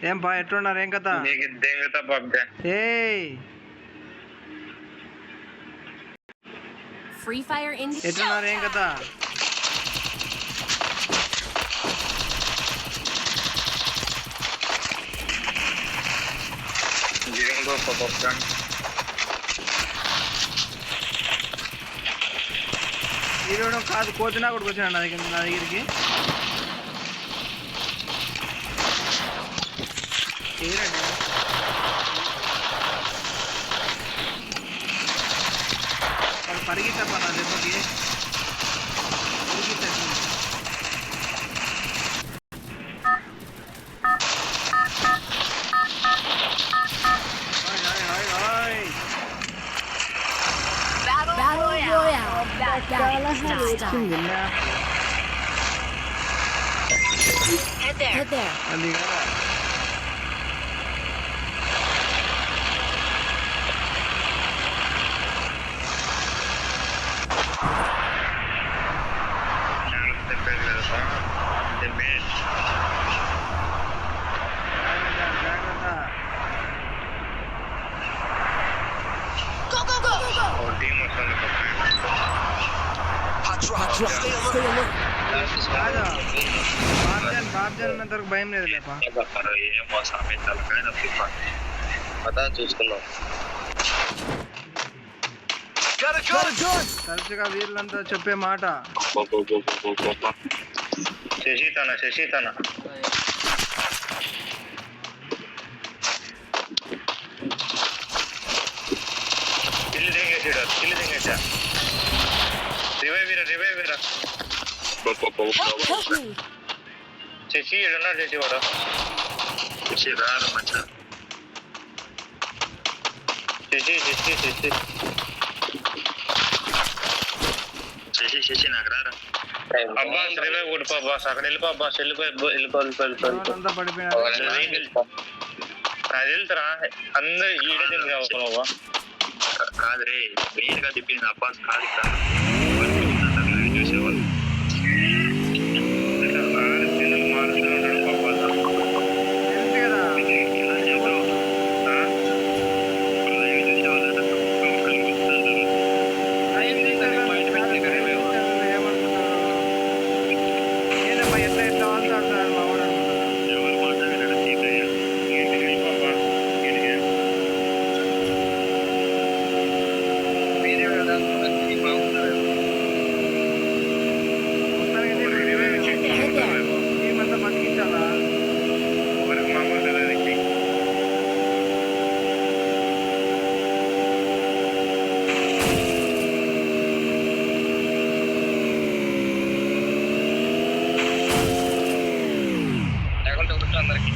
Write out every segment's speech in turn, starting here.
ఏం బా ఎట్లున్నారు? ఏం కదా Free Fire in ఎట్లున్నారు? ఏం కదా ఈరోజు కాదు కోతినా కూడా వచ్చినా నా దగ్గరికి ఏరండి వాళ్ళు పరిగెత్తప్ప నా దెబ్బకి Head there. బాబ్జన్ భయం లేదు చూసుకున్నాం. తరచుగా వీళ్ళంతా చెప్పే మాట శశితన కిల్లి తెంగేసా రివైవ్ వీరా శశి ఎడున్నాడు? శశి వాడు శశి రారు మంచిగా శశి నాకు రారా అబ్బాస్ రివైవ్ కొడుపా బాస్. అక్కడ వెళ్ళిపో బాస్, వెళ్ళిపో అది వెళ్తారా అందరు ఈడే తిరిగి అవసరం కాదు రే. మెయిన్ గా తిప్పింది అబ్బాస్ కాదు చూసేవాళ్ళు అందరికి.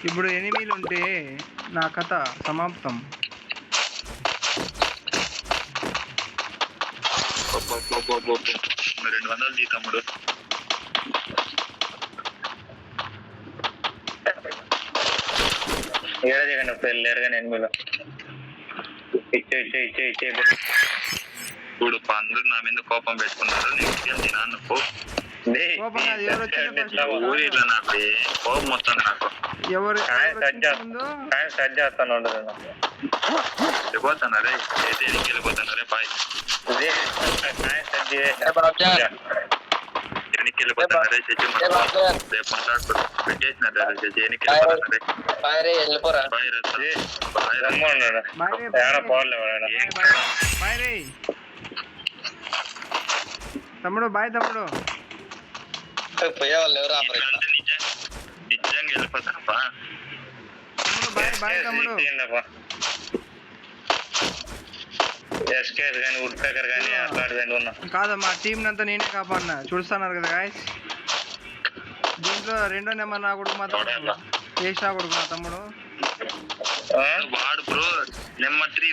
ఇప్పుడు ఎనిమిలు ఉంటే నా కథ సమాప్తం. $200 తమ్ముడు. ఏడా దిగండి వెళ్ళారు కానీ ఎనిమిలో ఇచ్చే ఇప్పుడు అందరూ నా మీద కోపం పెట్టుకున్నారు. నేను తినాను ఊరిలో నాకు కోపం వస్తుంది. నాకు వెళ్ళిపోతానరే ఎనికి వెళ్ళిపోతానరే బాయ్ ఎనికి వెళ్ళిపోతానరే చచ్చి రేపు మాట్లాడుకో పెట్టేసినారు చచ్చి ఎనికి వెళ్ళిపోతానరే తమ్ముడు బాయ్ తమ్ముడు. పోయేవాళ్ళు ఎవరు నిజంగా వెళ్ళిపోతానప్పా. బాయ్ బాయ్ తమ్ముడు. ఎస్కేస్ కానీ వుడ్ పేకర్ కానీ అట్లాంటివి ఉన్నా కాదు మా టీం అంతా నేనే కాపాడినా చూస్తున్నారు కదా గాయస్. దీంట్లో 2వ నెంబర్ నా కొడుకు మా తమ్ముడు, కేశ్ నా కొడుకు మా తమ్ముడు. వాడు బ్రో నెంబర్ 3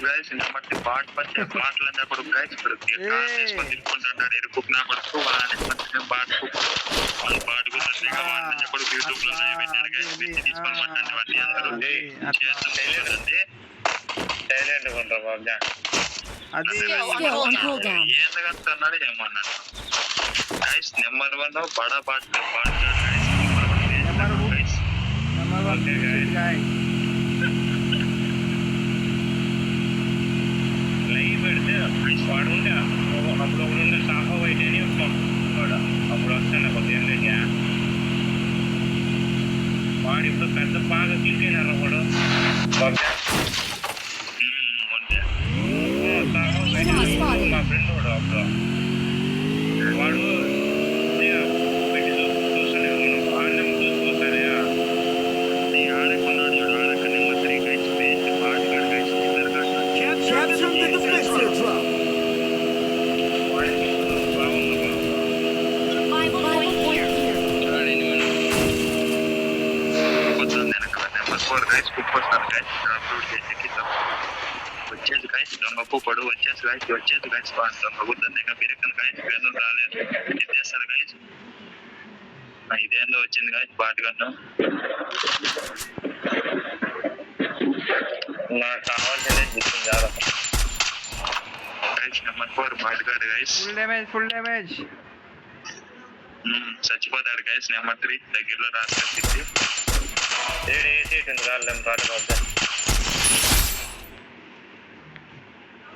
గైస్, నెంబర్ 3 బాట్ పచ్చే బాట్లు అన్న కొడుకు గైస్. ఇప్పుడు తిప్పుకుంటాడు ఎరుపుకు నా కొడుకు బాట్ బాట్ కొడుకు యూట్యూబ్ లో పెట్టాడు గైస్. తీసుకొని మాట్లాడేవాడిని అందరూ సైలెంట్ ఉంటారు బాబా. అది ఏందగన్నాడు ఏమన్నాడు గైస్. నెంబర్ 1 బడా బాట్ లైవ్ పెడితే వాడు ఉండే అప్పుడు ఒకడు సాఫ్ అయితేనే వాడు అప్పుడు వస్తాను కొద్దిగా వాడు ఇప్పుడు పెద్ద బాగా క్లిక్ అయినారు వాడు మా ఫ్రెండ్ వాడు అప్పుడు వాడు పెట్టి చూస్తూనే ఉన్నాడు. ఆడనే చూస్తానే ఆడకున్నాడు ఆడక నెంబర్ 3 గైస్ పేస్ట్ బాగా గైస్ వచ్చేది గైస్. దొంగపు పడు వచ్చేసి గైస్ దొంగ బిరకన్ గైస్ పేరు రాలేదు ఎత్తేస్తారు గైస్. ఇదేందో వచ్చింది గైస్ బాట్ గన్ను. నాకు కావాల్సిందే జిప్పింగ్ చాలా గైస్. నెంబర్ 4 బాట్ గాడు గైస్. ఫుల్ డ్యామేజ్ చచ్చిపోతాడు గైస్. నెంబర్ 3 దగ్గరలో రాసి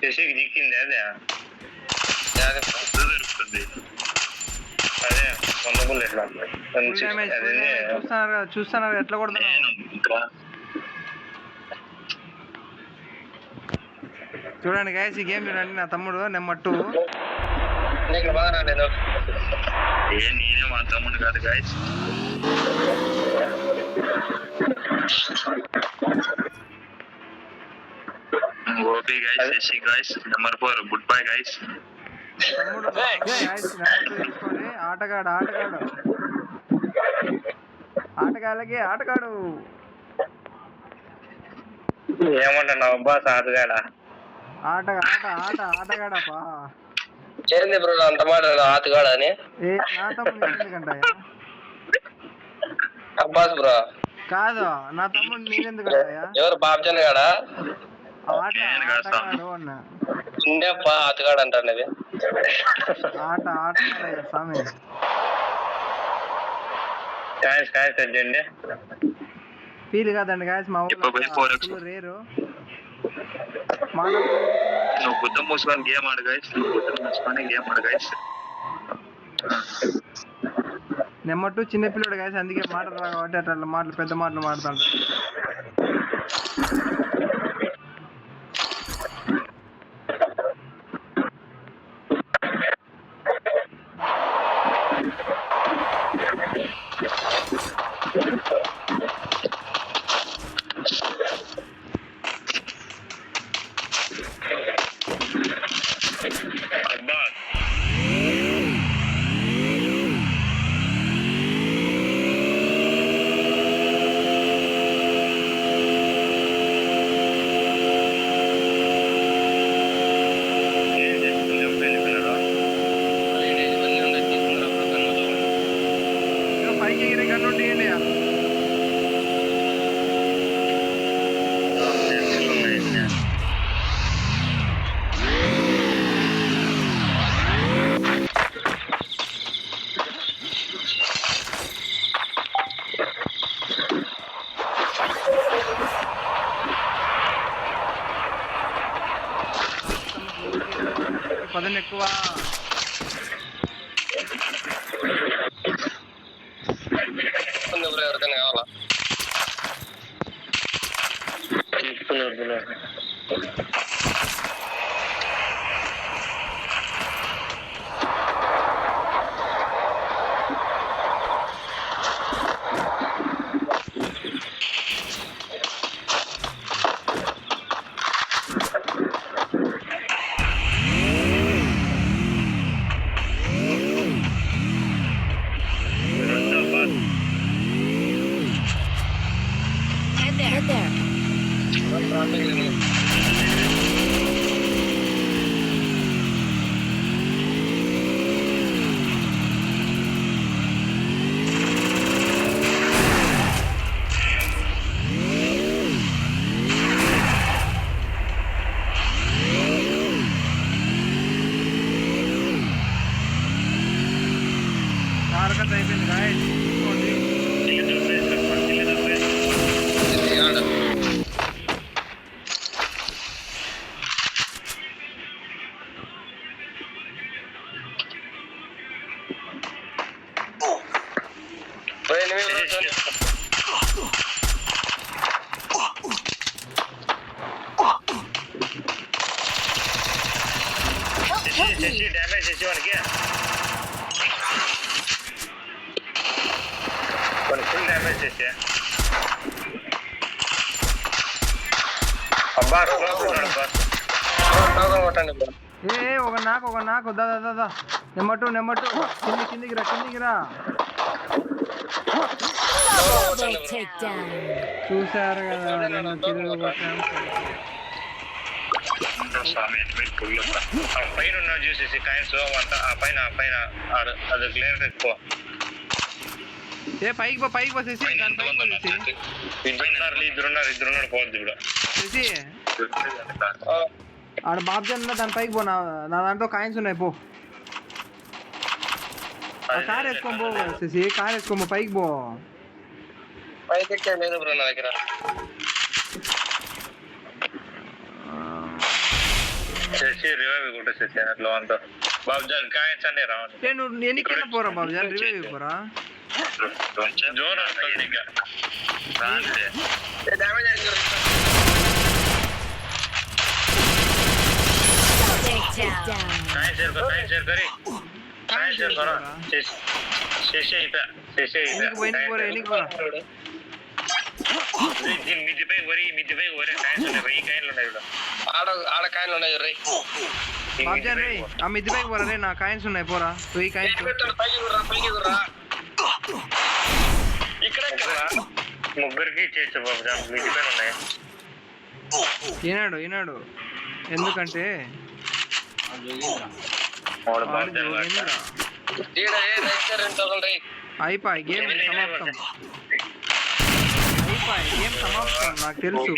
శశికి దిక్కింది అదే దొరుకుతుంది. అదే 100 బుల్లెట్లు చూస్తున్నారు ఎట్లా కొడుతున్నా చూడండి గైస్. ఈ గేమ్ చూడండి. నా తమ్ముడు నెంబర్ 2 నేనే మా తమ్ముడు కాదు guys. OP guys. Shashi guys. Number 4 good bye guys. తీసుకోండి. ఆటగాళ్ళకి ఆటగాడు ఏమంటున్నావు బాస్? ఆటగాడా ఆటగాడపా. ఏంది బ్రో అంత మాట ఆటగాడా అని? నా తమ్ముడు ఎందుకంటాయా? అబ్బాస్ బ్రో కాదు, నా తమ్ముడు నేనెందుకంటాయా? ఎవరు బాబ్జన్ గాడా? ఆటగాడు అన్నా. ఆటగాడు అంటారు. ఆటగాడు స్వామి. కాయండి ఫీల్ కాదండి గాయస్. మా ఊళ్ళో రేరు. నువ్వు బుద్ధం మూసుకొని గేమ్ ఆడు గైస్. నెంబర్ 2 చిన్నపిల్లడు గాయస్. అందుకే మాటలు రా కాబట్టి అట్లా మాటలు పెద్ద మాటలు మాట్లాడతాడు. పదం ఎక్కువ. ఎవరికైనా కావాలా? శశి డ్యామేజ్ చేసి వానికి ఫుల్ డ్యామేజ్ చేసి అబ్బా కొట్టండి బ్రో ఏ ఒక నాకు దా నెమ్మటు కిందికి రా Double takedown. చూసారు కదా నేను కిందికి కొట్టాను. పైన ఉన్న చూసేసి కాయిన్స్ అంతా ఆ పైన అది క్లియర్ ఎక్కువ ఏ పైకి పో శశి దాని పైకి పో శశి. ఇద్దరున్నారు పోవద్దు ఇప్పుడు శశి ఆడ బాబ్జన్ దాని పైకి పో. నా దాంట్లో కాయిన్స్ ఉన్నాయి పో. కార్ వేసుకో పో శశి, కార్ వేసుకో పైకి పో. పైకి ఎక్కే లేదు బ్రో నా దగ్గర. శశి రివైవ్ కొట్టేసేసి అట్లా అంతా బాబుజాన్ కాయిన్స్ అన్నీ రావాలి. నువ్వు ఎన్నికైనా పోరా బాబుజాన్, రివైవ్ పోరా. కొంచెం జోరు వస్తుంది ఇంకా Takedown. కాయిన్స్ చేరుకోరి శశి అయిపోయా ఎన్నికి పోరా. మిద్దిపై వరి కాయిన్స్ ఉన్నాయి, 1000 కాయిన్లు ఉన్నాయి ఇప్పుడు. ఆడ కాయిన్లు ఉన్నాయి రై బాబ్జాన్ రే ఆ మిద్ది పైకి పోరా రే, నా కాయిన్స్ ఉన్నాయి పోరా. 1000 కాయిన్స్ ముగ్గురికి చేసు బాబు మిద్దిపైన ఉన్నాయి. ఈనాడు ఎందుకంటే అయిపోయి గేమ్ సమాప్తం నాకు తెలుసు.